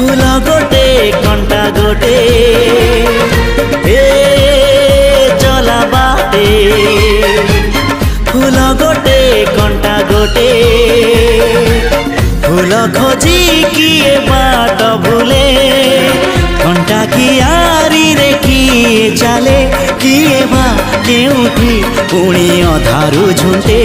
फूल गोटे कंटा गोटे ए चला बाटे फूल गोटे कंटा गोटे फूल खोजी किए बाट भूले कंटा कियारी रे किए चले किए बा केउठी पुणी अधारू झुंटे